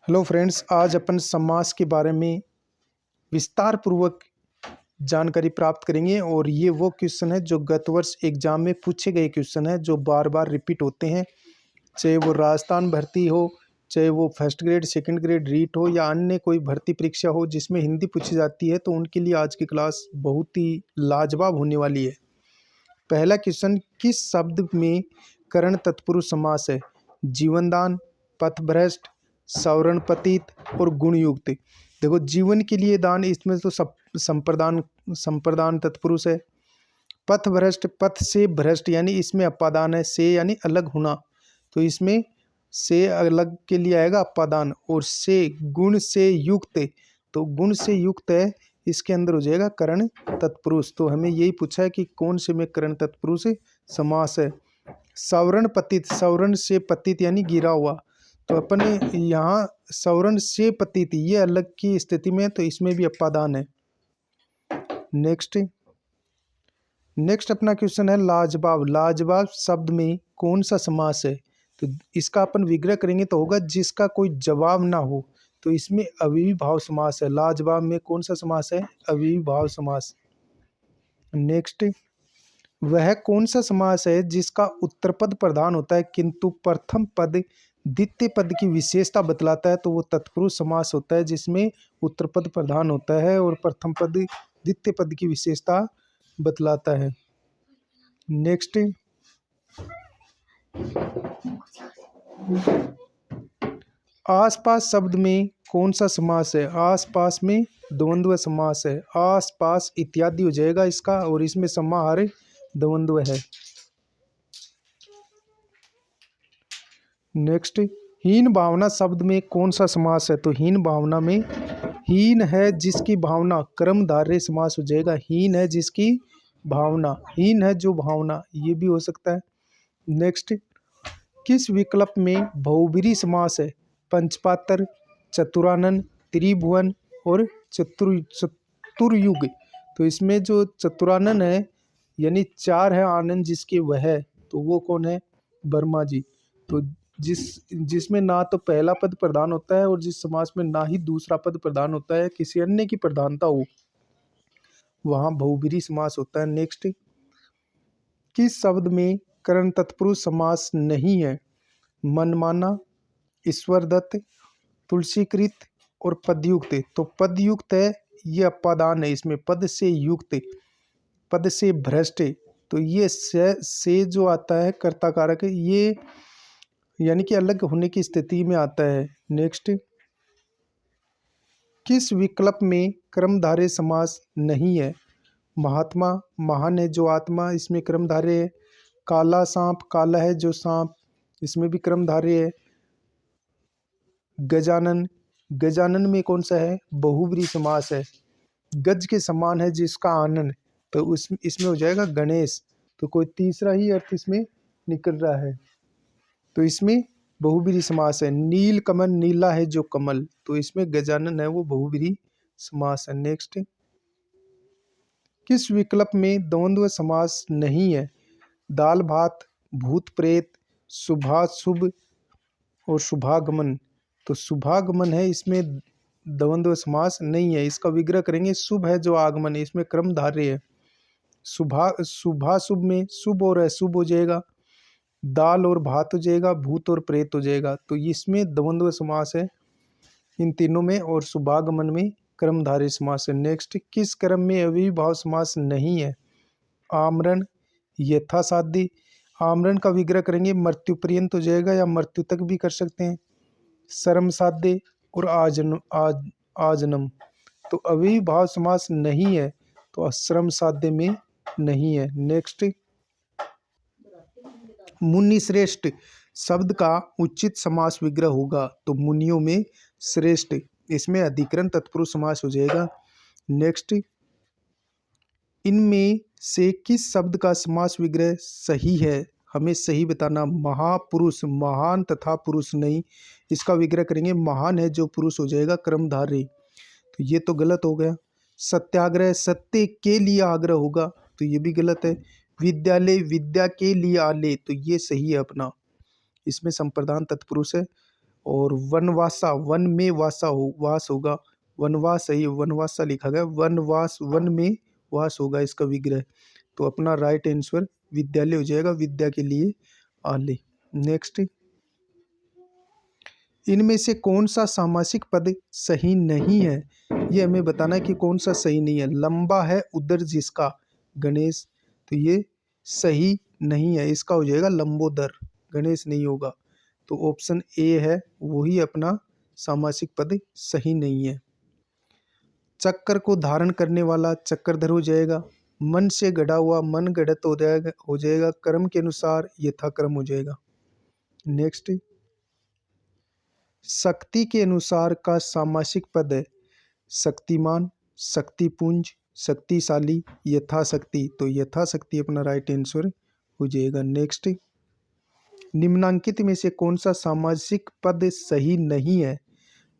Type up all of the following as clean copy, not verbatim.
Hello friends, आज अपन समास के बारे में विस्तार पूर्वक जानकारी प्राप्त करेंगे। और ये वो क्वेश्चन है जो गत वर्ष एग्जाम में पूछे गए क्वेश्चन है, जो बार बार रिपीट होते हैं। चाहे वो राजस्थान भर्ती हो, चाहे वो first grade second grade REET हो, या अन्य कोई भर्ती परीक्षा हो जिसमें हिंदी पूछी जाती है, तो उनके लिए आज की क्लास बहुत ही लाजवाब होने वाली है। पहला क्वेश्चन, किस शब्द में करण तत्पुरुष समास है? जीवनदान, पथभ्रष्ट, सवर्ण पतित और गुणयुक्त। देखो, जीवन के लिए दान, इसमें तो सब संप्रदान संप्रदान तत्पुरुष है। पथभ्रष्ट, पथ से भ्रष्ट यानी इसमें अपादान है। से यानी अलग होना, तो इसमें से अलग के लिए आएगा अपादान। और से गुण से युक्त, तो गुण से युक्त है, इसके अंदर हो जाएगा करण तत्पुरुष। तो हमें यही पूछा है कि कौन से में करण तत्पुरुष समास है। सवर्ण पतित, सवर्ण से पतित यानी गिरा हुआ, तो अपन यहाँ सवर्ण से पतित ये अलग की स्थिति में है, तो इसमें भी अपादान है। नेक्स्ट अपना क्वेश्चन है लाजवाब। लाजवाब शब्द में कौन सा समास है? तो इसका अपन विग्रह करेंगे तो होगा जिसका कोई जवाब ना हो, तो इसमें अव्ययीभाव समास है। लाजवाब में कौन सा समास है? अव्ययीभाव समास। नेक्स्ट, वह कौन सा समास है जिसका उत्तर पद प्रधान होता है किंतु प्रथम पद द्वितीय पद की विशेषता बतलाता है? तो वो तत्पुरुष समास होता है जिसमें उत्तर पद प्रधान होता है और प्रथम पद द्वितीय पद की विशेषता बतलाता है। नेक्स्ट, आसपास शब्द में कौन सा समास है? आसपास में द्वंद्व समास है। आसपास इत्यादि हो जाएगा इसका, और इसमें समाहार द्वंद्व है। नेक्स्ट, हीन भावना शब्द में कौन सा समास है? तो हीन भावना में हीन है जिसकी भावना, कर्मधारय समास हो जाएगा। हीन है जिसकी भावना, हीन है जो भावना, ये भी हो सकता है। नेक्स्ट, किस विकल्प में बहुब्रीहि समास है? पंचपात्र, चतुरानन, त्रिभुवन और चतुर्युग। तो इसमें जो चतुरानन है यानी चार है आनंद जिसके, वह है, तो वो कौन है? वर्मा जी। तो जिसमें ना तो पहला पद प्रधान होता है और जिस समास में ना ही दूसरा पद प्रधान होता है, किसी अन्य की प्रधानता हो, वहां बहुब्रीहि समास होता है। नेक्स्ट, किस शब्द में करण तत्पुरुष समास नहीं है? मनमाना, ईश्वरदत्त, तुलसीकृत और पदयुक्त। तो पदयुक्त है, ये अपादान है, इसमें पद से युक्त, पद से भ्रष्ट। तो ये से जो आता है कर्ता कारक, ये यानी कि अलग होने की स्थिति में आता है। नेक्स्ट, किस विकल्प में कर्मधारय समास नहीं है? महात्मा, महान है जो आत्मा, इसमें कर्मधारय है। काला सांप, काला है जो सांप, इसमें भी कर्मधारय है। गजानन, गजानन में कौन सा है? बहुब्रीहि समास है। गज के समान है जिसका आनन, तो इसमें हो जाएगा गणेश। तो कोई तीसरा ही अर्थ इसमें निकल रहा है, तो इसमें बहुब्रीहि समास है। नील कमल, नीला है जो कमल, तो इसमें गजानन है वो बहुब्रीहि समास है। नेक्स्ट, किस विकल्प में द्वंद्व समास नहीं है? दाल भात, भूत प्रेत, शुभाशुभ और शुभागमन। तो शुभागमन है, इसमें द्वंद्व समास नहीं है। इसका विग्रह करेंगे, शुभ है जो आगमन है, इसमें क्रमधारय है। शुभाशुभ में शुभ और अशुभ हो जाएगा, दाल और भात हो जाएगा, भूत और प्रेत हो जाएगा। तो इसमें द्वंद्व समास है इन तीनों में, और शुभागमन में कर्मधारय समास है। नेक्स्ट, किस क्रम में अव्ययीभाव समास नहीं है? आमरण, यथासाध्य। आमरण का विग्रह करेंगे, मृत्यु पर्यंत हो जाएगा या मृत्यु तक भी कर सकते हैं। श्रम साध्य और आजनम। तो अव्ययीभाव समास नहीं है, तो श्रम साध्य में नहीं है। नेक्स्ट, मुनि श्रेष्ठ शब्द का उचित समास विग्रह होगा, तो मुनियों में श्रेष्ठ, इसमें अधिकरण तत्पुरुष समास हो जाएगा। नेक्स्ट, इनमें से किस शब्द का समास विग्रह सही है? हमें सही बताना। महापुरुष, महान तथा पुरुष नहीं, इसका विग्रह करेंगे महान है जो पुरुष हो जाएगा कर्मधारय, तो ये तो गलत हो गया। सत्याग्रह, सत्य के लिए आग्रह होगा, तो ये भी गलत है। विद्यालय, विद्या के लिए आले, तो ये सही है अपना, इसमें संप्रदान तत्पुरुष है। और वनवासा, वन में वासा हो, वास होगा, वनवास है ये, वनवासा लिखा गया, वनवास, वन में वास होगा इसका विग्रह। तो अपना राइट आंसर विद्यालय हो जाएगा, विद्या के लिए आले। नेक्स्ट, इनमें से कौन सा सामासिक पद सही नहीं है, ये हमें बताना है कि कौन सा सही नहीं है। लंबा है उदर जिसका, गणेश, तो ये सही नहीं है, इसका हो जाएगा लंबोदर, गणेश नहीं होगा। तो ऑप्शन ए है वही अपना सामासिक पद सही नहीं है। चक्कर को धारण करने वाला चक्रधर हो जाएगा। मन से गढ़ा हुआ मन गढ़त हो जाएगा। कर्म के अनुसार यथाक्रम हो जाएगा। नेक्स्ट, शक्ति के अनुसार का सामासिक पद है शक्तिमान, शक्तिपुंज, शक्तिशाली, यथाशक्ति, तो यथाशक्ति अपना राइट आंसर हो जाएगा। नेक्स्ट, निम्नांकित में से कौन सा सामासिक पद सही नहीं है।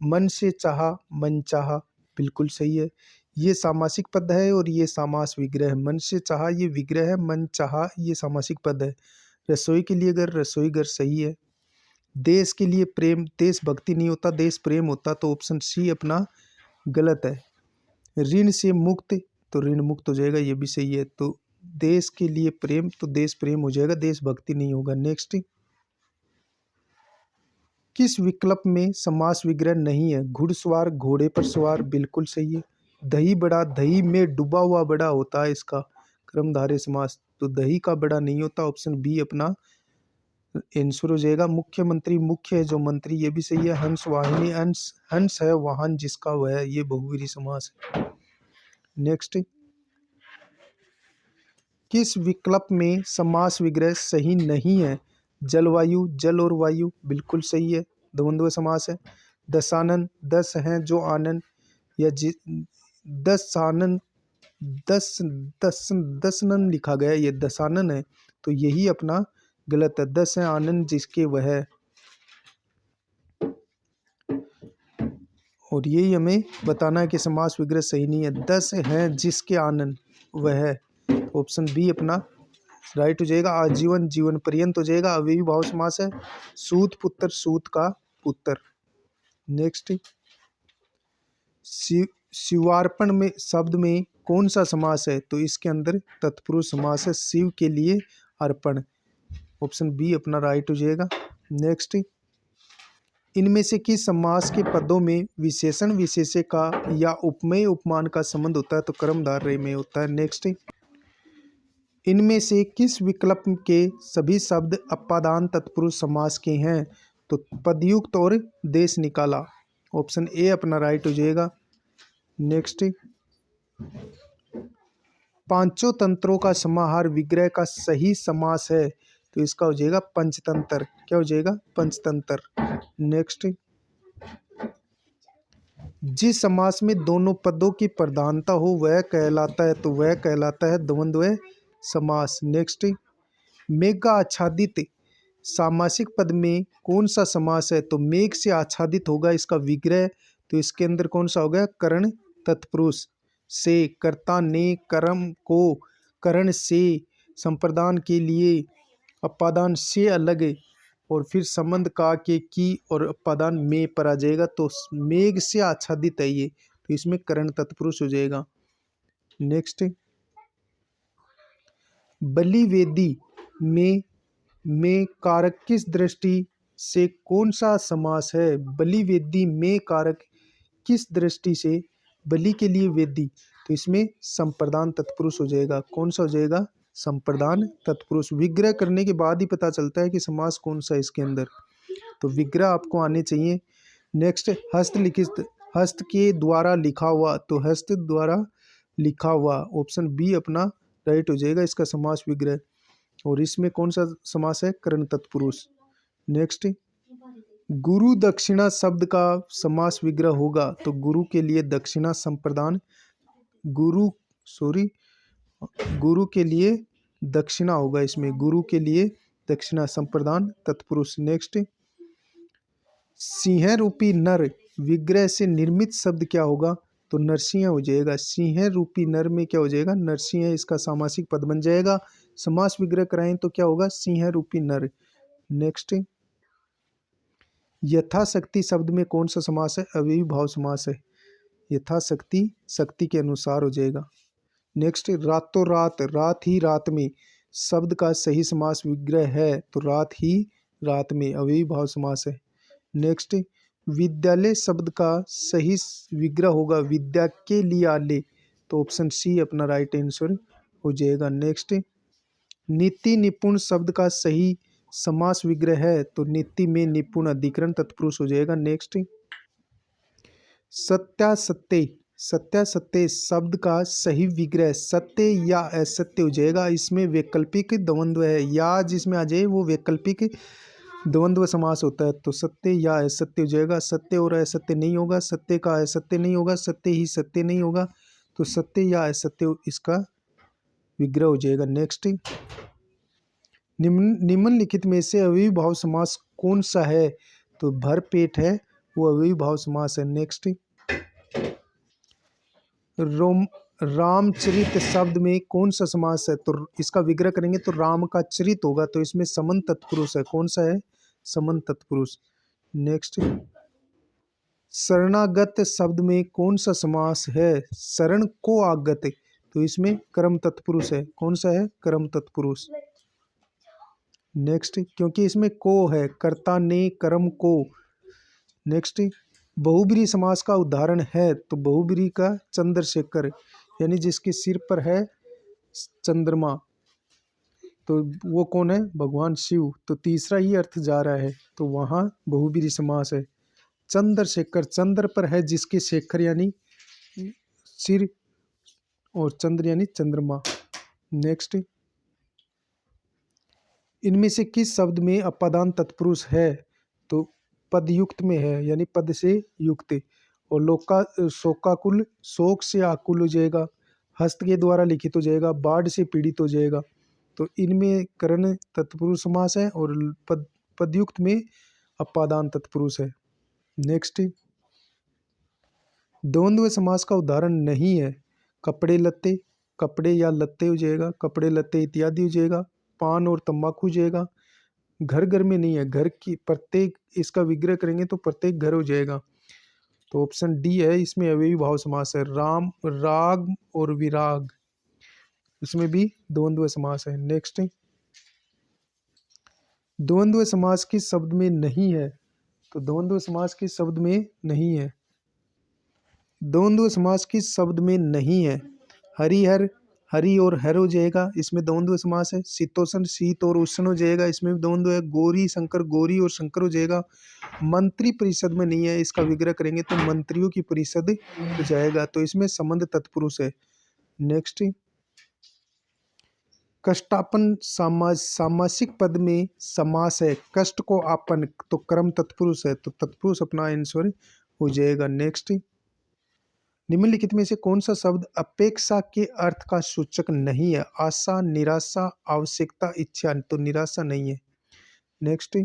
मन से चाहा, मन चाहा, बिल्कुल सही है, ये सामासिक पद है और ये समास विग्रह है। मन से चाहा ये विग्रह है, मन चाहा ये सामासिक पद है। रसोई के लिए घर, रसोई घर सही है। देश के लिए प्रेम, देश भक्ति नहीं होता, देश प्रेम होता, तो ऑप्शन सी अपना गलत है। ऋण से मुक्त, तो ऋण मुक्त हो जाएगा, ये भी सही है। तो देश के लिए प्रेम, तो देश प्रेम हो जाएगा, देश भक्ति नहीं होगा। नेक्स्ट, किस विकल्प में समास विग्रह नहीं है। घुड़सवार, घोड़े पर सवार, बिल्कुल सही है। दही बड़ा, दही में डूबा हुआ बड़ा होता है इसका क्रमधारय समास, तो दही का बड़ा नहीं होता, ऑप्शन बी अपना आंसर हो जाएगा। मुख्यमंत्री, मुख्य है जो मंत्री, ये भी सही है। हंस वाहिनी, हंस, हंस है वाहन जिसका वह है, ये बहुव्रीहि समास है। नेक्स्ट, किस विकल्प में समास विग्रह सही नहीं है। जलवायु, जल और वायु, बिल्कुल सही है, द्वंद्व समास है। दशानन, दस हैं जो आनंद, या दशानन, दस, दसनन लिखा गया है, ये दशानन है, तो यही अपना गलत है। दस है आनंद जिसके वह, और यही हमें बताना है कि समास विग्रह सही नहीं है। दस हैं जिसके आनंद वह, ऑप्शन बी अपना राइट हो जाएगा। आजीवन, जीवन पर्यंत हो जाएगा, अव्ययी भाव समास है। सूत पुत्र, सूत का पुत्र। नेक्स्ट, शिवार्पण में शब्द में कौन सा समास है, तो इसके अंदर तत्पुरुष समास है, शिव के लिए अर्पण, ऑप्शन बी अपना राइट हो जाएगा। नेक्स्ट, इनमें से किस समास के पदों में विशेषण विशेष्य का या उपमेय उपमान का संबंध होता है, तो कर्मधारय में होता है। नेक्स्ट, इनमें से किस विकल्प के सभी शब्द अपादान तत्पुरुष समास के हैं, तो पदयुक्त और देश निकाला, ऑप्शन ए अपना राइट हो जाएगा। नेक्स्ट, पांचों तंत्रों का समाहार विग्रह का सही समास है, तो इसका हो जाएगा पंचतंत्र, क्या हो जाएगा पंचतंत्र। नेक्स्ट, जिस समास में दोनों पदों की प्रधानता हो वह कहलाता है, तो वह कहलाता है द्वंद्व समास। नेक्स्ट, मेघ आच्छादित सामासिक पद में कौन सा समास है, तो मेघ से आच्छादित होगा इसका विग्रह, तो इसके अंदर कौन सा होगा करण तत्पुरुष से, कर्ता ने कर्म को करण से, संप्रदान के लिए अपादान से अलग, और फिर संबंध का के की और अपादान में पर आ जाएगा, तो मेघ से आच्छादित है ये, तो इसमें करण तत्पुरुष हो जाएगा। नेक्स्ट, बलि वेदी में कारक किस दृष्टि से कौन सा समास है। बलि वेदी में कारक किस दृष्टि से, बलि के लिए वेदी, तो इसमें संप्रदान तत्पुरुष हो जाएगा, कौन सा हो जाएगा संप्रदान तत्पुरुष। विग्रह करने के बाद ही पता चलता है कि समास कौन सा है इसके अंदर, तो विग्रह आपको आने चाहिए। नेक्स्ट, हस्तलिखित, हस्त के द्वारा लिखा हुआ, तो हस्त द्वारा लिखा हुआ, ऑप्शन बी अपना राइट हो जाएगा इसका समास विग्रह, और इसमें कौन सा समास है करण तत्पुरुष। नेक्स्ट, गुरु दक्षिणा शब्द का समास विग्रह होगा, तो गुरु के लिए दक्षिणा संप्रदान, गुरु के लिए दक्षिणा होगा, इसमें गुरु के लिए दक्षिणा संप्रदान तत्पुरुष। नेक्स्ट, सिंह रूपी नर विग्रह से निर्मित शब्द क्या होगा, तो नरसिंह हो जाएगा। सिंह रूपी नर में क्या हो जाएगा नरसिंह, इसका सामासिक पद बन जाएगा। समास विग्रह कराएं तो क्या होगा सिंह रूपी नर। नेक्स्ट, यथाशक्ति शब्द में कौन सा समास है? अव्ययी भाव समास है। यथाशक्ति शक्ति के अनुसार हो जाएगा। नेक्स्ट, रातों रात, रात ही रात में शब्द का सही समास विग्रह है तो रात ही रात में अव्ययी भाव समास है। नेक्स्ट, विद्यालय शब्द का सही विग्रह होगा विद्या के लिए आले तो ऑप्शन सी अपना राइट आंसर हो जाएगा। नेक्स्ट, नीति निपुण शब्द का सही समास विग्रह है तो नीति में निपुण अधिकरण तत्पुरुष हो जाएगा। नेक्स्ट, सत्यासत्य, सत्यासत्य शब्द का सही विग्रह सत्य या असत्य हो जाएगा। इसमें वैकल्पिक द्वंद्व है, या जिसमें आ जाए वो वैकल्पिक द्वंद्व समास होता है तो सत्य या असत्य हो जाएगा। सत्य और असत्य नहीं होगा, सत्य का असत्य नहीं होगा, सत्य ही सत्य नहीं होगा तो सत्य या असत्य इसका विग्रह हो जाएगा। नेक्स्ट, निम्नलिखित में से अव्ययी भाव समास कौन सा है? तो भर पेट है वो अव्ययी भाव समास है। नेक्स्ट, रोम रामचरित शब्द में कौन सा समास है? तो इसका विग्रह करेंगे तो राम का चरित होगा तो इसमें समन तत्पुरुष है। कौन सा है? समन तत्पुरुष। नेक्स्ट, शरणागत शब्द में कौन सा समास है? शरण को आगत तो इसमें कर्म तत्पुरुष है। कौन सा है? कर्म तत्पुरुष। नेक्स्ट, क्योंकि इसमें को है, कर्ता ने कर्म को। नेक्स्ट, बहुब्रीहि समास का उदाहरण है तो बहुब्रीहि का चंद्रशेखर यानी जिसके सिर पर है चंद्रमा तो वो कौन है? भगवान शिव। तो तीसरा ही अर्थ जा रहा है तो वहाँ बहुब्रीहि समास है। चंद्रशेखर, चंद्र पर है जिसके शेखर यानी सिर और चंद्र यानी चंद्रमा। नेक्स्ट, इनमें से किस शब्द में अपादान तत्पुरुष है? तो पदयुक्त में है यानी पद से युक्त। और लोका शोकाकुल शोक से आकुल हो जाएगा, हस्त के द्वारा लिखित हो जाएगा, बाढ़ से पीड़ित हो जाएगा तो इनमें करण तत्पुरुष समास है और पदयुक्त में अपादान तत्पुरुष है। नेक्स्ट, द्वंद्व समास का उदाहरण नहीं है। कपड़े लत्ते, कपड़े या लत्ते हो जाएगा, कपड़े लत्ते इत्यादि हो जाएगा, पान और तंबाकू हो जाएगा। घर घर में नहीं है, घर की प्रत्येक इसका विग्रह करेंगे तो प्रत्येक घर हो जाएगा तो ऑप्शन डी है इसमें अव्ययी भाव समास है। राम, राग और विराग इसमें भी द्वंद्व समास है। नेक्स्ट, द्वंद्व समास किस शब्द में नहीं है? तो द्वंद्व समास किस शब्द में नहीं है? द्वंद्व समास किस शब्द में नहीं है? हरिहर, हरि और हर हो जाएगा, इसमें द्वंद्व समास है। शीतोष्ण, शीत और उष्ण हो जाएगा, इसमें भी द्वंद्व है। गौरी शंकर, गौरी और शंकर हो जाएगा। मंत्री परिषद में नहीं है, इसका विग्रह करेंगे तो मंत्रियों की परिषद हो जाएगा तो इसमें संबंध तत्पुरुष है। नेक्स्ट, कष्टापन सामासिक पद में समास है। कष्ट को आपन तो कर्म तत्पुरुष है तो तत्पुरुष अपना आंसर हो जाएगा। नेक्स्ट, निम्नलिखित में से कौन सा शब्द अपेक्षा के अर्थ का सूचक नहीं है? आशा, निराशा, आवश्यकता, इच्छा तो निराशा नहीं है। नेक्स्ट,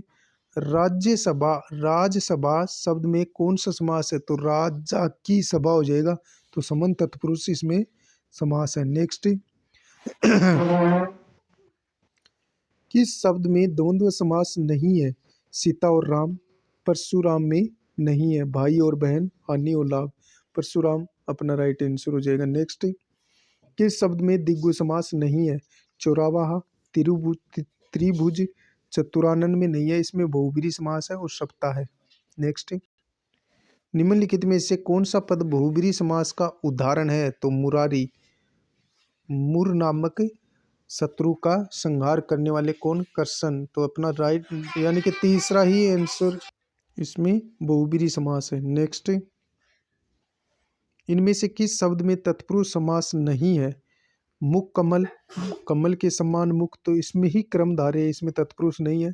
राज्यसभा, राज्यसभा शब्द में कौन सा समास है? तो राजा की सभा हो जाएगा तो समन तत्पुरुष इसमें समास है। नेक्स्ट, किस शब्द में द्वंद्व समास नहीं है? सीता और राम, परशुराम में नहीं है। भाई और बहन, हानि और लाभ, परशुराम अपना राइट आंसर हो जाएगा। नेक्स्ट, किस शब्द में द्विगु समास नहीं है? चौरावाहा, त्रिभुज, चतुरानन में नहीं है, इसमें बहुब्रीहि समास है और सप्ताह है। नेक्स्ट, निम्नलिखित में से कौन सा पद बहुब्रीहि समास का उदाहरण है? तो मुरारी, मुर नामक शत्रु का संहार करने वाले कौन? कृष्ण तो अपना राइट यानी कि तीसरा ही आंसर इसमें बहुब्रीहि समास है। नेक्स्ट, इनमें से किस शब्द में तत्पुरुष समास नहीं है? मुख कमल, कमल के समान मुख तो इसमें ही क्रमधारय है, इसमें तत्पुरुष नहीं है।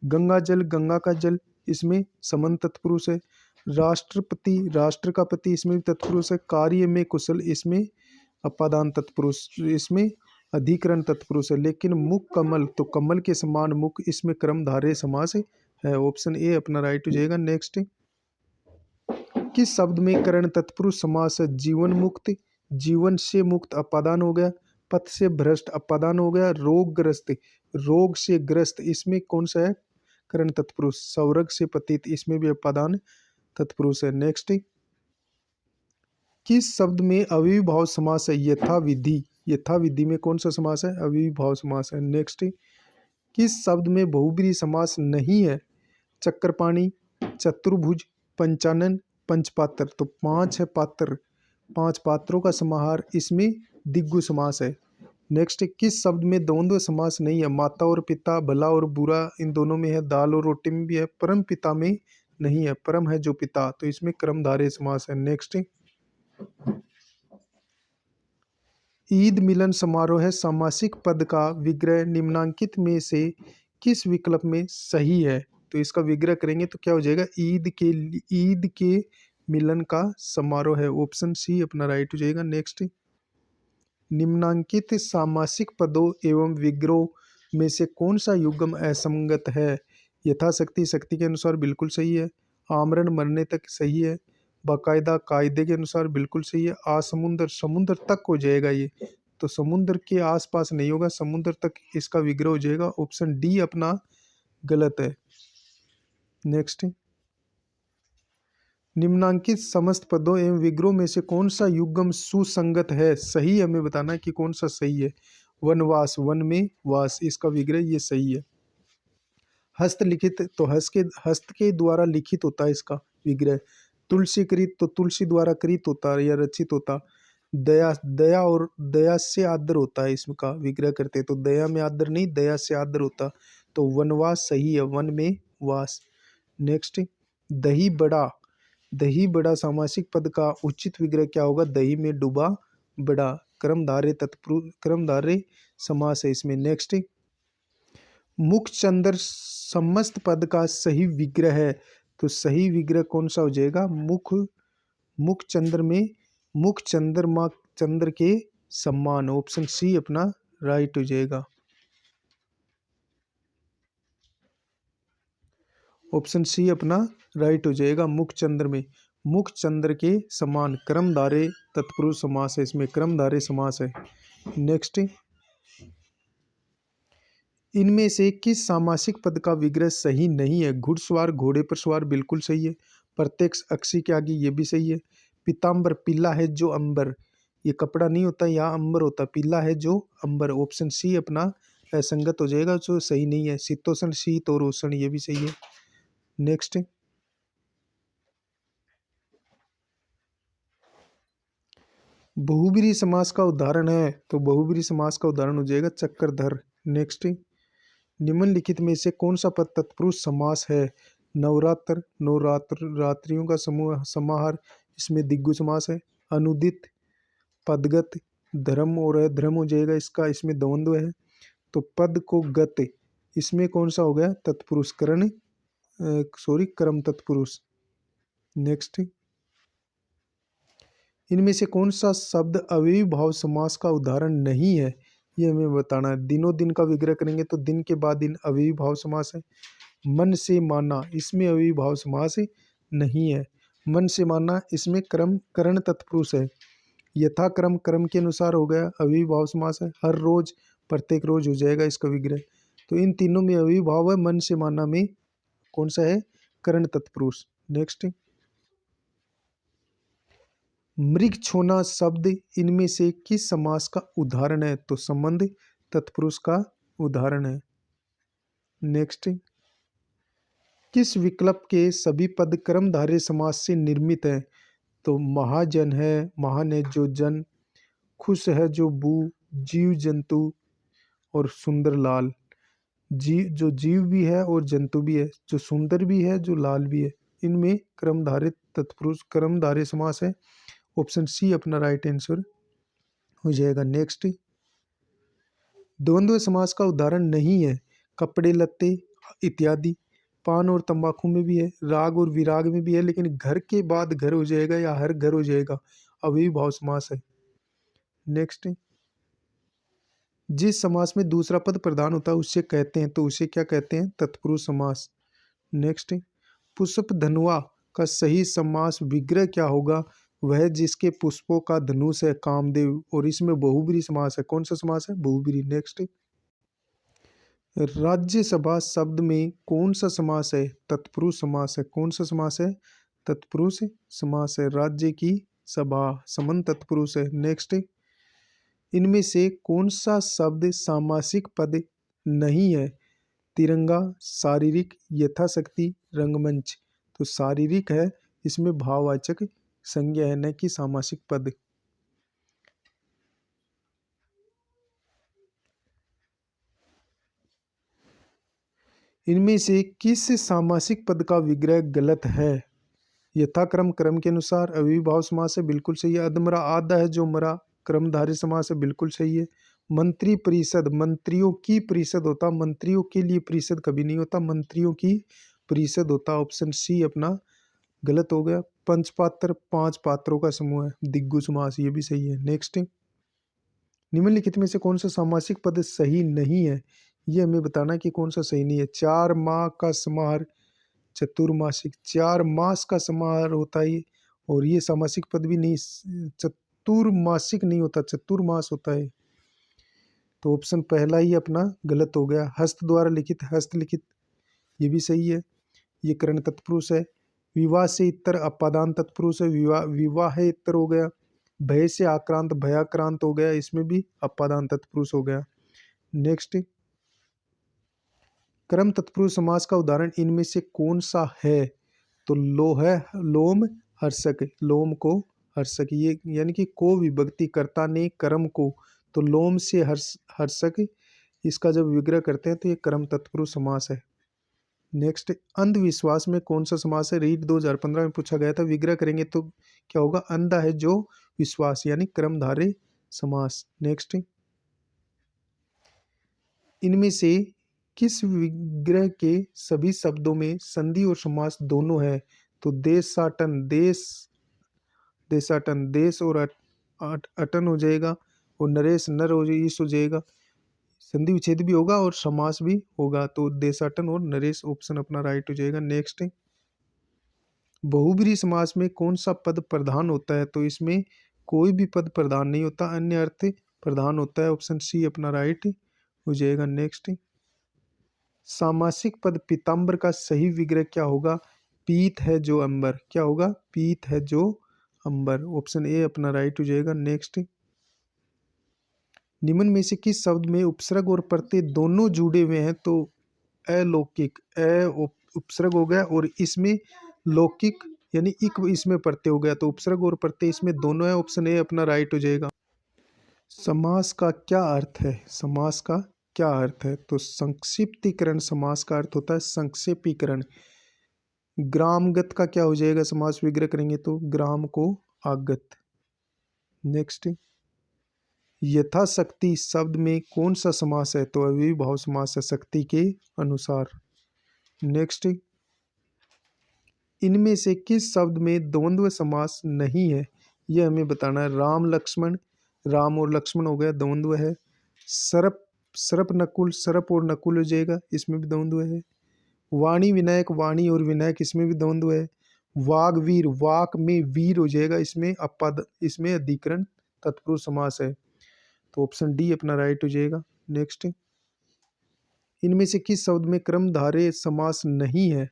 गंगा जल, गंगा का जल इसमें समन तत्पुरुष है। राष्ट्रपति, राष्ट्र का पति इसमें भी तत्पुरुष है। कार्य में कुशल इसमें अपादान तत्पुरुष, इसमें अधिकरण तत्पुरुष है। लेकिन मुख कमल तो कमल के समान मुख इसमें क्रमधारय समास है। ऑप्शन ए अपना राइट हो जाएगा। नेक्स्ट, किस शब्द में करण तत्पुरुष समास है? जीवन मुक्त, जीवन से मुक्त अपादान हो गया। पथ से भ्रष्ट अपादान हो गया। रोगग्रस्त, रोग से ग्रस्त इसमें कौन सा है? करण तत्पुरुष। स्वर्ग से पतित, इसमें भी अपादान तत्पुरुष है। नेक्स्ट, किस शब्द में अव्ययीभाव समास है? यथा विधि। यथा विधि में कौन सा समास है? अव्ययीभाव समास है। नेक्स्ट, किस शब्द में बहुब्रीहि समास नहीं है? चक्रपाणी, चतुर्भुज, पंचानन, पंचपात्र। तो पांच है पात्र, पांच पात्रों का समाहार, इसमें दिग्गु समास है। नेक्स्ट, किस शब्द में द्वंद्व समास नहीं है? माता और पिता, भला और बुरा, इन दोनों में है। दाल और रोटी में भी है। परम पिता में नहीं है। परम है जो पिता, तो इसमें कर्मधारय समास है। नेक्स्ट, ईद मिलन समारोह है सामासिक पद का विग्रह निम्नांकित में से किस विकल्प में सही है? तो इसका विग्रह करेंगे तो क्या हो जाएगा? ईद के मिलन का समारोह है। ऑप्शन सी अपना राइट हो जाएगा। नेक्स्ट, निम्नांकित सामासिक पदों एवं विग्रहों में से कौन सा युग्म असंगत है? यथाशक्ति, शक्ति के अनुसार बिल्कुल सही है। आमरण, मरने तक सही है। बाकायदा, कायदे के अनुसार बिल्कुल सही है। आसमुंदर, समुद्र तक हो जाएगा ये, तो समुद्र के आसपास नहीं होगा, समुद्र तक इसका विग्रह हो जाएगा। ऑप्शन डी अपना गलत है। नेक्स्ट, निम्नांकित समस्त पदों एवं विग्रहों में से कौन सा युग्म सुसंगत है? सही हमें बताना है कि कौन सा सही है। वनवास, वन में वास, इसका विग्रह ये सही है। हस्तलिखित, तो हस्त के द्वारा लिखित होता है इसका विग्रह। तुलसी कृत, तो तुलसी द्वारा कृत होता है या रचित होता। दया, दया और दया से आदर होता है, इसका विग्रह करते तो दया में आदर नहीं, दया से आदर होता। तो वनवास सही है, वन में वास। नेक्स्ट, दही बड़ा, दही बड़ा सामासिक पद का उचित विग्रह क्या होगा? दही में डूबा बड़ा। कर्मधारय तत्पुरुष, कर्मधारय समास है इसमें। नेक्स्ट, मुखचंद्र समस्त पद का सही विग्रह है, तो सही विग्रह कौन सा हो जाएगा? मुख चंद्र में मुख चंद्रमा चंद्र के सम्मान। ऑप्शन सी अपना राइट हो जाएगा। ऑप्शन सी अपना राइट हो जाएगा। मुख चंद्र में मुख चंद्र के समान, कर्मधारय तत्पुरुष समास है इसमें, कर्मधारय समास है। नेक्स्ट, इनमें से किस सामासिक पद का विग्रह सही नहीं है? घुड़सवार, घोड़े पर सवार, बिल्कुल सही है। प्रत्यक्ष, अक्षी के आगे, ये भी सही है। पीताम्बर, पीला है जो अंबर, ये कपड़ा नहीं होता, यहाँ अंबर होता, पीला है जो अंबर। ऑप्शन सी अपना असंगत हो जाएगा, जो सही नहीं है। शीतोष्ण, शीत और उष्ण, ये भी सही है। नेक्स्ट, बहुब्रीहि समास का उदाहरण है, तो बहुब्रीहि समास का उदाहरण हो जाएगा चक्रधर। नेक्स्ट, निम्नलिखित में से कौन सा पद तत्पुरुष समास है? नवरात्र, नवरात्र रात्रियों का समूह समाहार, इसमें दिग्गु समास है। अनुदित, पदगत, धर्म और अधर्म हो जाएगा इसका, इसमें द्वंद्व है। तो पद को गत, इसमें कौन सा हो गया? तत्पुरुष, करण सॉरी कर्म तत्पुरुष। नेक्स्ट, इनमें से कौन सा शब्द अव्ययी भाव समास का उदाहरण नहीं है? ये हमें बताना है। दिनों दिन का विग्रह करेंगे तो दिन के बाद दिन अव्ययी भाव समास है। मन से माना, इसमें अव्ययी भाव समास नहीं है। मन से माना, इसमें क्रम करण तत्पुरुष है। यथाक्रम, क्रम के अनुसार हो गया, अव्ययी भाव समास है। हर रोज, प्रत्येक रोज हो जाएगा इसका विग्रह। तो इन तीनों में अव्ययी भाव है। मन से माना में कौन सा है? करण तत्पुरुष। नेक्स्ट, मृग छोना शब्द इनमें से किस समास का उदाहरण है? तो संबंध तत्पुरुष का उदाहरण है। नेक्स्ट, किस विकल्प के सभी पद कर्मधारय समास से निर्मित है? तो महाजन है, महान है जो जन, खुश है जो बू, जीव जंतु और सुंदर लाल। जो जीव भी है और जंतु भी है, जो सुंदर भी है, जो लाल भी है, इनमें कर्मधारय तत्पुरुष, कर्मधारय समास है। ऑप्शन सी अपना राइट आंसर हो जाएगा। नेक्स्ट, द्वंद्व समास का उदाहरण नहीं है। कपड़े लत्ते इत्यादि, पान और तंबाकू में भी है, राग और विराग में भी है, लेकिन घर के बाद घर हो जाएगा या हर घर हो जाएगा, अव्ययी भाव समास है। नेक्स्ट, जिस समास में दूसरा पद प्रधान होता है उससे कहते हैं, तो उसे क्या कहते हैं? तत्पुरुष समास। नेक्स्ट, पुष्प धनुआ का सही समास विग्रह क्या होगा? वह जिसके पुष्पों का धनुष है कामदेव, और इसमें बहुब्रीहि समास है। कौन सा समास है? बहुब्रीहि। नेक्स्ट, राज्यसभा शब्द में कौन सा समास है? तत्पुरुष समास है। कौन सा समास है? तत्पुरुष समास है। राज्य की सभा समन तत्पुरुष है। नेक्स्ट, इनमें से कौन सा शब्द सामासिक पद नहीं है? तिरंगा, शारीरिक, यथाशक्ति, रंगमंच। तो शारीरिक है, इसमें भाववाचक संज्ञा है, न कि सामासिक पद। इनमें से किस सामासिक पद का विग्रह गलत है? यथाक्रम, क्रम के अनुसार, अविभाव समास है, बिल्कुल सही है। अधमरा, आधा है जो मरा, क्रमधारय समास है, बिल्कुल सही है। मंत्री परिषद, मंत्रियों की परिषद होता, मंत्रियों के लिए परिषद कभी नहीं होता, मंत्रियों की परिषद होता। ऑप्शन सी अपना गलत हो गया। पंचपात्र, पांच पात्रों का समूह है, दिग्गु समास, ये भी सही है। नेक्स्ट, निम्नलिखित में से कौन सा सामासिक पद सही नहीं है? ये हमें बताना कि कौन सा सही नहीं है। 4 माह का समाहार चतुर्मासिक, 4 मास का समाहार होता है और ये सामासिक पद भी नहीं, चतुर्मासिक नहीं होता, चतुर्मास होता है। तो ऑप्शन पहला ही अपना गलत हो गया। हस्त द्वारा लिखित, हस्तलिखित, ये भी सही है, ये करण तत्पुरुष है। विवाह से इतर अपादान तत्पुरुष है, विवाह विवाह इतर हो गया। भय से आक्रांत, भयाक्रांत हो गया, इसमें भी अपादान तत्पुरुष हो गया। नेक्स्ट, कर्म तत्पुरुष समास का उदाहरण इनमें से कौन सा है? तो लो है, लोम हर्षक, लोम को हर्षक, ये यानी कि को विभक्ति कर्ता ने कर्म को, तो लोम से हर्षक, इसका जब विग्रह करते हैं तो ये कर्म तत्पुरुष समास है। नेक्स्ट, अंधविश्वास में कौन सा समास है? रीट 2015 में पूछा गया था, विग्रह करेंगे तो क्या होगा? अंधा है जो विश्वास, यानी क्रमधारय समास। नेक्स्ट, इनमें से किस विग्रह के सभी शब्दों में संधि और समास दोनों है? तो देशाटन, देश, देशाटन, देश और अटन हो जाएगा, और नरेश, नर हो जाएगा, ईश हो जाएगा, संधि विच्छेद भी होगा और समास भी होगा, तो देशाटन और नरेश ऑप्शन अपना राइट हो जाएगा। नेक्स्ट, बहुब्रीहि समास में कौन सा पद प्रधान होता है? तो इसमें कोई भी पद प्रधान नहीं होता, अन्य अर्थ प्रधान होता है, ऑप्शन सी अपना राइट हो जाएगा। नेक्स्ट, सामासिक पद पीताम्बर का सही विग्रह क्या होगा? पीत है जो अंबर, क्या होगा? पीत है जो अंबर, ऑप्शन ए अपना राइट हो जाएगा। नेक्स्ट, निम्न में से किस शब्द में उपसर्ग और प्रत्यय दोनों जुड़े हुए हैं? तो अलौकिक, उपसर्ग हो गया और इसमें लौकिक यानी इक इसमें प्रत्यय हो गया, तो उपसर्ग और प्रत्यय इसमें दोनों है, ऑप्शन ए अपना राइट हो जाएगा। समास का क्या अर्थ है? समास का क्या अर्थ है? तो संक्षिप्तीकरण समास का अर्थ होता है संक्षेपीकरण। ग्रामगत का क्या हो जाएगा? समास विग्रह करेंगे तो ग्राम को आगत। नेक्स्ट, यथाशक्ति शब्द में कौन सा समास है? तो अविभाव समास है, शक्ति के अनुसार। नेक्स्ट, इनमें से किस शब्द में द्वंद्व समास नहीं है? यह हमें बताना है। राम लक्ष्मण, राम और लक्ष्मण हो गया, द्वंद्व है। सरप, सरप नकुल, सरप और नकुल हो जाएगा, इसमें भी द्वंद्व है। वाणी विनायक, वाणी और विनायक, इसमें भी द्वंद्व है। वागवीर, वाक में वीर हो जाएगा, इसमें अपद, इसमें अधिकरण तत्पुरुष समास है, तो ऑप्शन डी अपना राइट हो जाएगा। नेक्स्ट, इनमें से किस शब्द में क्रमधारय समास नहीं है?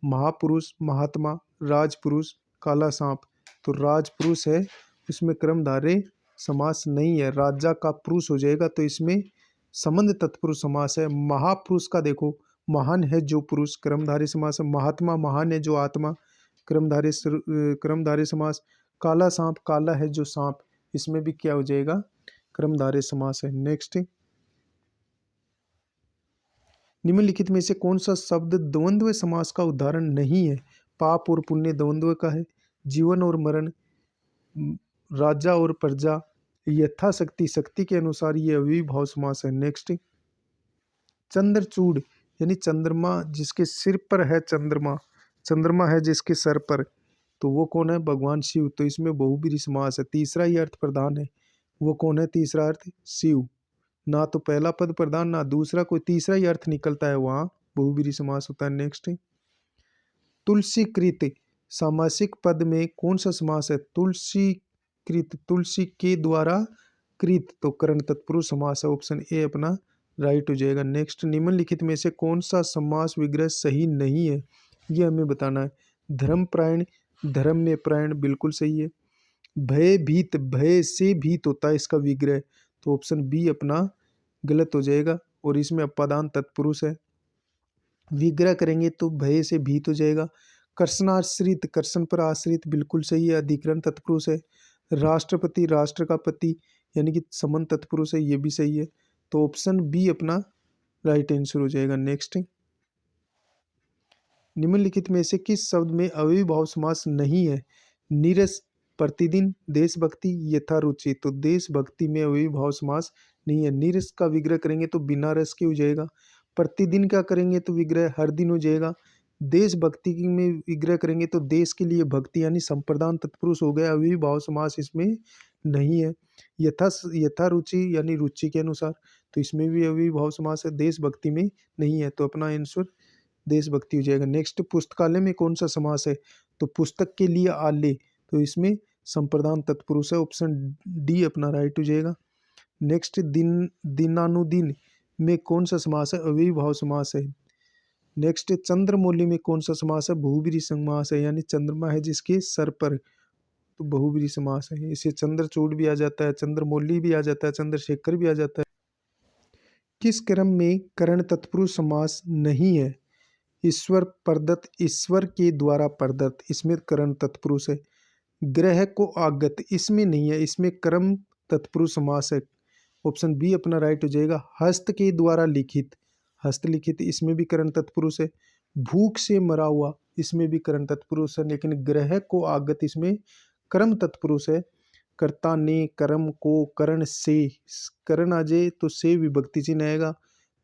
महापुरुष, महात्मा, राजपुरुष, काला सांप। तो राजपुरुष है, इसमें क्रमधारय समास नहीं है, राजा का पुरुष हो जाएगा, तो इसमें संबंध तत्पुरुष समास है। महापुरुष का देखो, महान है जो पुरुष, क्रमधारय समास है। महात्मा, महान है जो आत्मा, क्रमधारय समास। काला सांप, काला है जो सांप, इसमें भी क्या हो जाएगा? क्रमधारय समास है। नेक्स्ट, निम्नलिखित में से कौन सा शब्द द्वंद्व समास का उदाहरण नहीं है? पाप और पुण्य द्वंद्व का है। जीवन और मरण, राजा और प्रजा, यथाशक्ति, शक्ति के अनुसार, ये अविभाव समास है। नेक्स्ट, चंद्रचूड़ यानी चंद्रमा, जिसके सिर पर है चंद्रमा, चंद्रमा है जिसके सर पर, तो वो कौन है? भगवान शिव, तो इसमें बहुब्रीहि समास है, तीसरा ही अर्थ प्रधान है। वो कौन है? तीसरा अर्थ शिव, ना तो पहला पद प्रधान ना दूसरा, कोई तीसरा ही अर्थ निकलता है, वहां बहुब्रीहि समास होता है। नेक्स्ट, तुलसीकृत सामासिक पद में कौन सा समास है? तुलसीकृत, तुलसी के द्वारा कृत, तो करण तत्पुरुष समास है, ऑप्शन ए अपना राइट हो जाएगा। नेक्स्ट, निम्नलिखित में से कौन सा समास विग्रह सही नहीं है, ये हमें बताना है। धर्मपरायण, धर्म में प्रायण बिल्कुल सही है। भयभीत, भय से भीत होता है इसका विग्रह, तो ऑप्शन बी अपना गलत हो जाएगा और इसमें अपादान तत्पुरुष है। विग्रह करेंगे तो भय से भीत हो जाएगा। कर्षणाश्रित, कर्षण पर आश्रित बिल्कुल सही है, अधिकरण तत्पुरुष है। राष्ट्रपति, राष्ट्र का पति यानी कि समन तत्पुरुष है, ये भी सही है। तो ऑप्शन बी अपना राइट आंसर हो जाएगा। नेक्स्ट, निम्नलिखित में से किस शब्द में अव्ययीभाव समास नहीं है? नीरस, प्रतिदिन, देशभक्ति, यथारुचि। तो देशभक्ति में अव्ययीभाव समास नहीं है। नीरस का विग्रह करेंगे तो बिना रस के हो जाएगा। प्रतिदिन का करेंगे तो विग्रह हर दिन हो जाएगा। देशभक्ति में विग्रह करेंगे तो देश के लिए भक्ति यानी संप्रदान तत्पुरुष हो गया, अव्ययीभाव समास इसमें नहीं है। यथारुचि यानी रुचि के अनुसार, तो इसमें भी अव्ययीभाव समास है, देशभक्ति में नहीं है। तो अपना आंसर देशभक्ति हो जाएगा। नेक्स्ट, पुस्तकालय में कौन सा समास है? तो पुस्तक के लिए आले, तो इसमें संप्रदान तत्पुरुष है, ऑप्शन डी अपना राइट हो जाएगा। नेक्स्ट, दिन, दिनानुदिन में कौन सा समास है? अव्ययीभाव समास है। नेक्स्ट, चंद्रमौली में कौन सा समास है? बहुब्रीहि समास है, यानी चंद्रमा है जिसके सर पर, तो बहुब्रीहि समास है। इसे चंद्रचूड़ भी आ जाता है, चंद्रमौली भी आ जाता है, चंद्रशेखर भी आ जाता है। किस क्रम में करण तत्पुरुष समास नहीं है? ईश्वर प्रदत्त, ईश्वर के द्वारा प्रदत्त, इसमें करण तत्पुरुष है। ग्रह को आगत, इसमें नहीं है, इसमें कर्म तत्पुरुष समास है, ऑप्शन बी अपना राइट हो जाएगा। हस्त के द्वारा लिखित, हस्तलिखित, इसमें भी करण तत्पुरुष है। भूख से मरा हुआ, इसमें भी करण तत्पुरुष है, लेकिन ग्रह को आगत इसमें कर्म तत्पुरुष है। कर्ता ने, कर्म को, करण से, करण आ जाए तो से विभक्ति चिन्ह आएगा,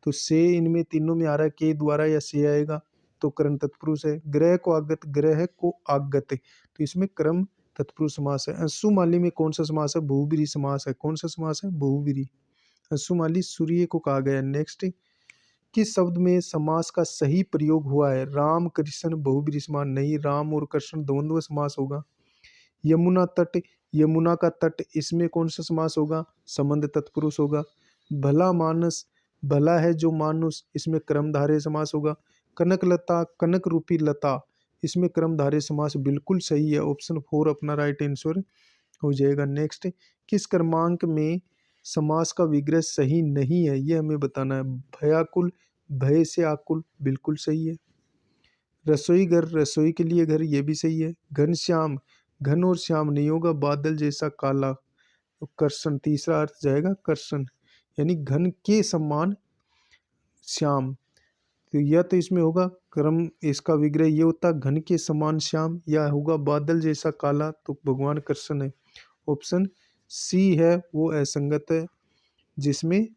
तो से इनमें तीनों में आ रहा है, के द्वारा या से आएगा, तो करण तत्पुरुष है। ग्रह को आगत, ग्रह को आगत, तो इसमें कर्म तत्पुरुष समास है। अंशुमाली में कौन सा समास है? बहुब्रीहि समास है। कौन सा समास है? बहुब्रीहि। अंशुमाली सूर्य को कहा गया है। नेक्स्ट, किस शब्द में समास का सही प्रयोग हुआ है? राम, कृष्ण, बहुब्रीहि समास नहीं, राम और कृष्ण द्वंद्व समास होगा। यमुना तट, यमुना का तट, इसमें कौन सा समास होगा? संबंध तत्पुरुष होगा। भला मानस, भला है जो मानुष, इसमें कर्मधारय समास होगा। कनकलता, कनक रूपी लता, इसमें कर्मधारय समास बिल्कुल सही है, ऑप्शन 4 अपना राइट आंसर हो जाएगा। नेक्स्ट, किस क्रमांक में समास का विग्रह सही नहीं है, ये हमें बताना है। भयाकुल, भय से आकुल, बिल्कुल सही है। रसोई घर, रसोई के लिए घर, ये भी सही है। घनश्याम, घन और श्याम नहीं होगा, बादल जैसा काला। तो कर्षण, तीसरा अर्थ जाएगा कर्षण, यानी घन के समान श्याम। तो या तो इसमें होगा क्रम, इसका विग्रह ये होता घन के समान श्याम, या होगा बादल जैसा काला, तो भगवान कृष्ण है। ऑप्शन सी है वो असंगत है, जिसमें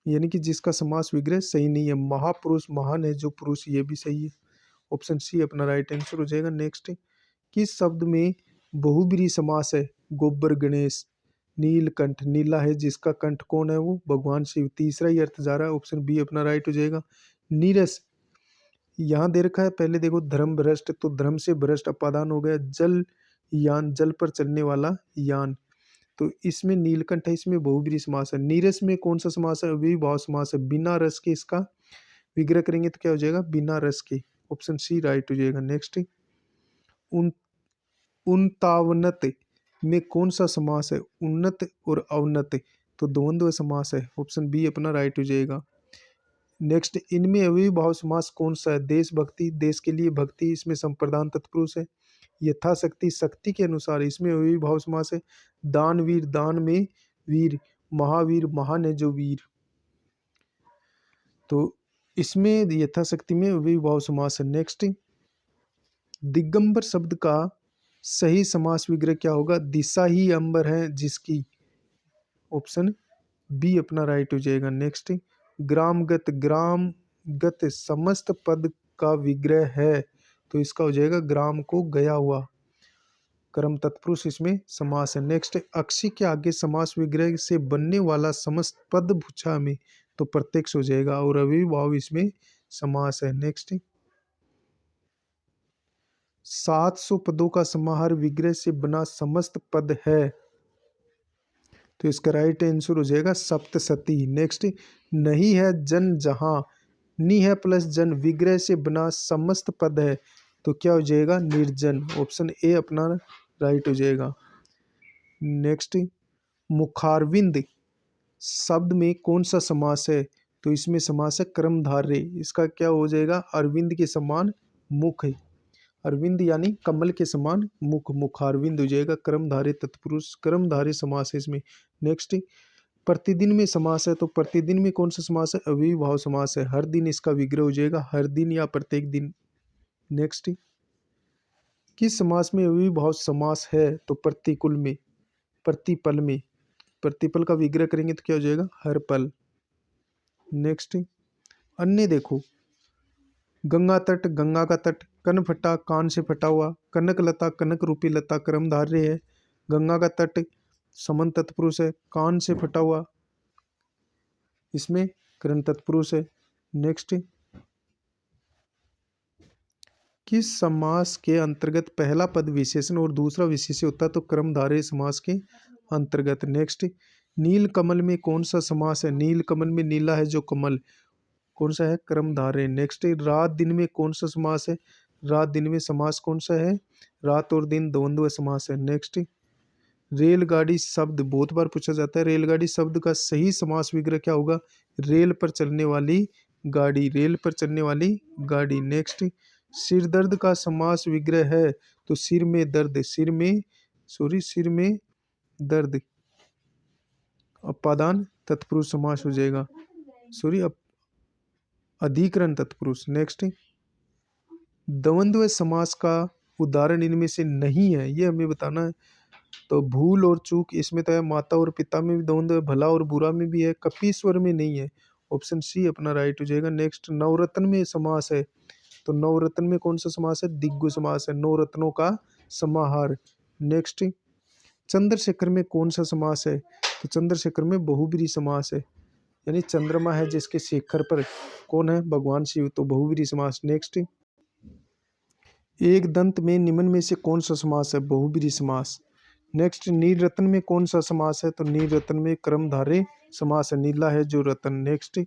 यानी कि जिसका समास विग्रह सही नहीं है। महापुरुष, महान है जो पुरुष, ये भी सही है, ऑप्शन सी अपना राइट आंसर हो जाएगा। नेक्स्ट, किस शब्द में बहुब्रीहि समास है? गोबर गणेश, नीलकंठ, नीला है जिसका कंठ कौन है? वो भगवान शिव, तीसरा ही अर्थ जा रहा है, ऑप्शन बी अपना राइट हो जाएगा। नीरस, यहाँ दे रखा है, पहले देखो धर्म भ्रष्ट, तो धर्म से भ्रष्ट अपादान हो गया। जल यान, जल पर चलने वाला यान, तो इसमें नीलकंठ है, इसमें बहुब्रीहि समास है। नीरस में कौन सा समास है? अव्ययीभाव समास है, बिना रस के इसका विग्रह करेंगे तो क्या हो जाएगा? बिना रस के, ऑप्शन सी राइट हो जाएगा। नेक्स्ट, उन उनतावनत में कौन सा समास है? उन्नत और अवनत, तो द्वंद्व समास है, ऑप्शन बी अपना राइट हो जाएगा। नेक्स्ट, इनमें अव्ययीभाव समास कौन सा है? देशभक्ति, देश के लिए भक्ति, इसमें संप्रदान तत्पुरुष है। यथाशक्ति, शक्ति के अनुसार, इसमें अव्ययीभाव समास है। दानवीर, दान में वीर, महावीर, महान है जो वीर, तो इसमें यथाशक्ति में अव्ययीभाव समास है। नेक्स्ट, दिगंबर शब्द का सही समास विग्रह क्या होगा? दिशा ही अंबर है जिसकी, ऑप्शन बी अपना राइट हो जाएगा। नेक्स्ट, ग्रामगत, ग्रामगत समस्त पद का विग्रह है, तो इसका हो जाएगा ग्राम को गया हुआ, कर्म तत्पुरुष इसमें समास है। नेक्स्ट, अक्षी के आगे समास विग्रह से बनने वाला समस्त पद भुचा में, तो प्रत्यक्ष हो जाएगा, और अव्ययीभाव इसमें समास है। नेक्स्ट, 700 पदों का समाहार विग्रह से बना समस्त पद है, तो इसका राइट आंसर हो जाएगा सप्तसती। नेक्स्ट, नहीं है जन जहाँ, नी है प्लस जन विग्रह से बना समस्त पद है, तो क्या हो जाएगा निर्जन। ऑप्शन ए अपना राइट हो जाएगा। नेक्स्ट, मुखारविंद शब्द में कौन सा समास है, तो इसमें समास है कर्मधारय। इसका क्या हो जाएगा, अरविंद के समान मुख है, अरविंद यानी कमल के समान मुख, मुखारविंद हो जाएगा। कर्मधारय तत्पुरुष कर्मधारय समास है इसमें। नेक्स्ट, प्रतिदिन में समास है, तो प्रतिदिन में कौन सा समास है, अव्ययीभाव समास है। हर दिन इसका विग्रह हो जाएगा हर दिन या प्रत्येक दिन। नेक्स्ट, किस समास में अव्ययीभाव समास है, तो प्रतिकूल में, प्रतिपल में, प्रतिपल का विग्रह करेंगे तो क्या हो जाएगा हर पल। नेक्स्ट, अन्य देखो, गंगा तट, गंगा का तट, कन फटा कान से फटा हुआ, कनक लता कनक रूपी लता कर्मधारय है। गंगा का तट समन तत्पुरुष है, कान से फटा हुआ इसमें करण तत्पुरुष है। नेक्स्ट, किस समास के अंतर्गत पहला पद विशेषण और दूसरा विशेष्य होता है, तो कर्मधारय समास के अंतर्गत। नेक्स्ट, नील कमल में कौन सा समास है, नील कमल में नीला है जो कमल, कौन सा है कर्मधारय। नेक्स्ट, रात दिन में कौन सा समास है, रात दिन में समास कौन सा है, रात और दिन द्वंद्व समास है। नेक्स्ट, रेलगाड़ी शब्द बहुत बार पूछा जाता है, रेलगाड़ी शब्द का सही समास विग्रह क्या होगा, रेल पर चलने वाली गाड़ी, रेल पर चलने वाली गाड़ी। नेक्स्ट, सिर दर्द का समास विग्रह है, तो सिर में दर्द, सिर में सिर में दर्द अपादान तत्पुरुष समास हो जाएगा, अधिकरण तत्पुरुष। नेक्स्ट, द्वंद्व समास का उदाहरण इनमें से नहीं है, ये हमें बताना है। तो भूल और चूक इसमें तो है, माता और पिता में भी द्वंद्व है, भला और बुरा में भी है, कपीश्वर में नहीं है। ऑप्शन सी अपना राइट हो जाएगा। नेक्स्ट, नवरत्न में समास है, तो नवरत्न में कौन सा समास है, दिग्गु समास है, नौ रत्नों का समाहार। नेक्स्ट, चंद्रशेखर में कौन सा समास है, तो चंद्रशेखर में बहुब्रीहि समास है, यानी चंद्रमा है जिसके शेखर पर कौन है, भगवान शिव, तो बहुब्रीहि समास। नेक्स्ट, एक दंत में निम्न में से कौन सा समास है, बहुब्रीहि समास। नेक्स्ट, नील रत्न में कौन सा समास है, तो नील रत्न में कर्मधारय समास है, नीला है जो रत्न। नेक्स्ट,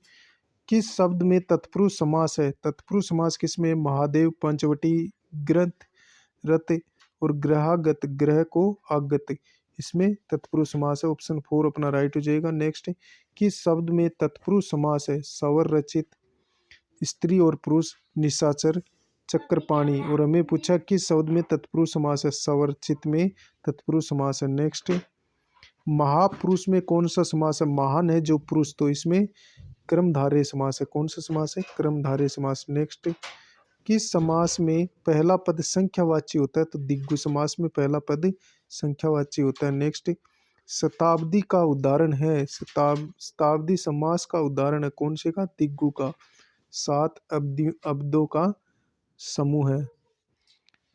किस शब्द में तत्पुरुष समास है, तत्पुरुष समास किसमें, महादेव पंचवटी ग्रंथ रत और ग्रहागत, ग्रह को आगत, इसमें तत्पुरुष समास है। ऑप्शन 4 अपना राइट हो जाएगा। नेक्स्ट, किस शब्द में तत्पुरुष समास है, सवर रचित, स्त्री और पुरुष, निशाचर, चक्रपाणी। और हमें पूछा किस शब्द में तत्पुरुष समास है, सवरचित में तत्पुरुष समास है। नेक्स्ट, महापुरुष में कौन सा समास है, महान है जो पुरुष, तो इसमें कर्मधारय समास है, कौन सा समास है, कर्मधारय समास। नेक्स्ट, किस समास में पहला पद संख्यावाची होता है, तो दिग्गु समास में पहला पद संख्यावाची होता है। नेक्स्ट, शताब्दी का उदाहरण है, शताब्दी समास का उदाहरण है कौन से का, दिग्गु का, 7 अब्दों का समूह है,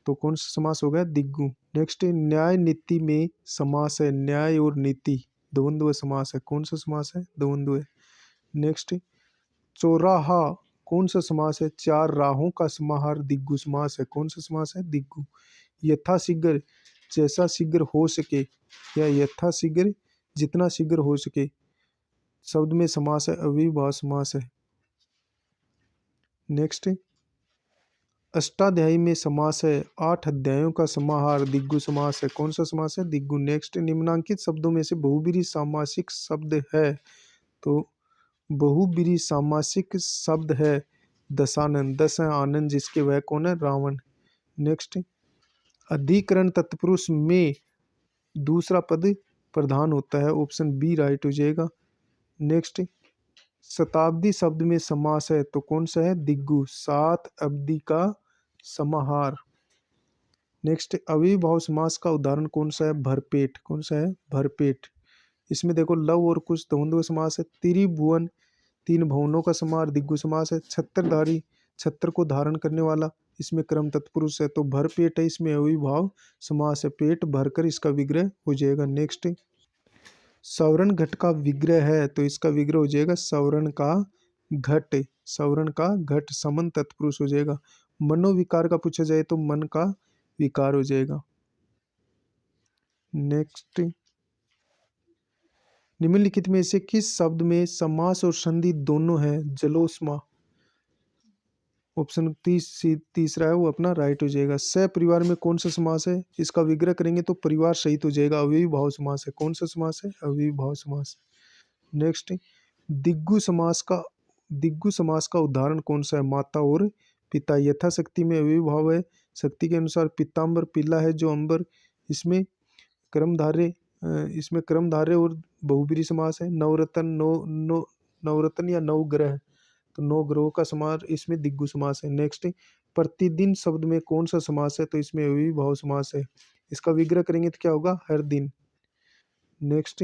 तो कौन सा समास हो गया, दिग्गु। नेक्स्ट, न्याय नीति में समास है, न्याय और नीति द्वंद्व समास है, कौन सा समास है, द्वंद्व है। नेक्स्ट, चौराहा कौन सा समास है, 4 राहों का समाहार, दिग्गु समास है, कौन सा समास है, दिग्गु। यथाशीघ्र जैसा शीघ्र हो सके, या यथाशीघ्र जितना शीघ्र हो सके शब्द में समास है, अव्ययीभाव समास है। नेक्स्ट, अष्टाध्यायी में समास है, 8 अध्यायों का समाहार, दिग्गु समास है, कौन सा समास है, दिग्गु। नेक्स्ट, निम्नांकित शब्दों में से बहुब्रीहि सामासिक शब्द है, तो बहुब्रीहि सामासिक शब्द है दशानन, 10 है आनंद जिसके वह कौन है, रावण। नेक्स्ट, अधिकरण तत्पुरुष में दूसरा पद प्रधान होता है, ऑप्शन बी राइट हो जाएगा। नेक्स्ट, शताब्दी शब्द में समास है, तो कौन सा है, दिग्गु, 7 अब्दी का समाहार। नेक्स्ट, अव्ययीभाव समास का उदाहरण कौन सा है, भरपेट, कौन सा है, भरपेट। इसमें देखो लव और कुछ द्वंद्व समास है, त्रिभुवन 3 भुवनों का समाहार, दिग्गु समास है। छत्रधारी छत्र को धारण करने वाला, इसमें क्रम तत्पुरुष है, तो भरपेट है, इसमें अव्ययीभाव समास है, पेट भरकर इसका विग्रह हो जाएगा। नेक्स्ट, सवर्ण घट का विग्रह है, तो इसका विग्रह हो जाएगा सवर्ण का घट, सवर्ण का घट समन तत्पुरुष हो जाएगा। मनोविकार का पूछा जाए तो मन का विकार हो जाएगा। नेक्स्ट, निम्नलिखित में से किस शब्द में समास और संधि दोनों है? जलोष्मा। ऑप्शन तीसरा है वो अपना राइट हो जाएगा। सपरिवार में कौन सा समास है? इसका विग्रह करेंगे तो परिवार सहित हो जाएगा, अव्ययी भाव समास है। कौन सा समास है? अव्ययी भाव समास। नेक्स्ट, दिग्गु समास का उदाहरण कौन सा है? माता और पिता। यथाशक्ति में अव्ययी भाव है, शक्ति के अनुसार पिताम्बर पीला है जो अंबर। इसमें क्रमधारे इसमें क्रमधारे और बहुब्रीहि समास है। नवरत्न नवरत्न या नवग्रह, तो नौ ग्रहों का समास इसमें दिग्गु समास है। नेक्स्ट, प्रतिदिन शब्द में कौन सा समास है? तो इसमें अव्ययी भाव समास है। इसका विग्रह करेंगे तो क्या होगा? हर दिन। नेक्स्ट,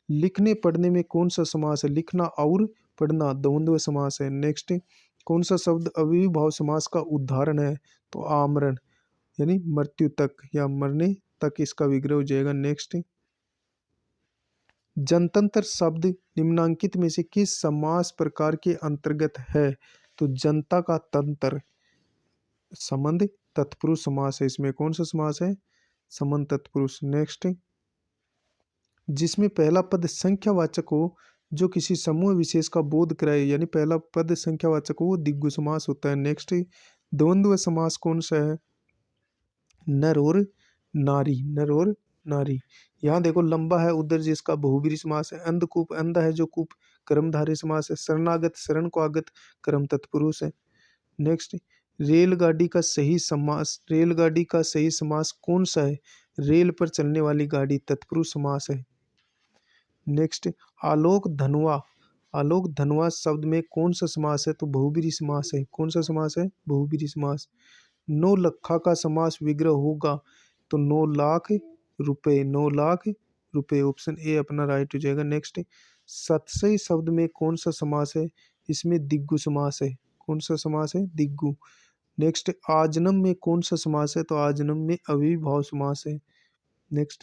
लिखने पढ़ने में कौन सा समास है? लिखना और पढ़ना द्वंद्व समास है। नेक्स्ट, कौन सा शब्द अव्ययी भाव समास का उदाहरण है? तो आमरण, यानी मृत्यु तक या मरने तक इसका विग्रह हो जाएगा। नेक्स्ट, जनतंत्र शब्द निम्नांकित में से किस समास प्रकार के अंतर्गत है? तो जनता का तंत्र संबंध तत्पुरुष समास है। इसमें कौन सा समास है? संबंध तत्पुरुष। नेक्स्ट, जिसमें पहला पद संख्यावाचक हो जो किसी समूह विशेष का बोध कराए, यानी पहला पद संख्यावाचक हो, वो दिग्गु समास होता है। नेक्स्ट, द्वंद्व समास कौन सा है? नर और नारी, नर और नारी। यहाँ देखो लंबा है उधर जिसका बहुब्रीहि समास है। अंधकूप, अंधा है जो कूप कर्मधारय समास है। शरणागत, शरण को आगत कर्म तत्पुरुष है। नेक्स्ट, रेलगाड़ी का सही समास कौन सा है? रेल पर चलने वाली गाड़ी तत्पुरुष समास है। नेक्स्ट, आलोक धनवा शब्द में कौन सा समास है? तो बहुब्रीहि समास है। कौन सा समास है? बहुब्रीहि समास। 9 लखा का समास विग्रह होगा तो 9 लाख रुपए, 9 लाख रुपए। ऑप्शन ए अपना राइट हो जाएगा। नेक्स्ट, सतसई शब्द में कौन सा समास है? इसमें दिग्गु समास है। कौन सा समास है? दिग्गु। नेक्स्ट, आजन्म में कौन सा समास है? तो आजन्म में अव्ययी भाव समास है। नेक्स्ट,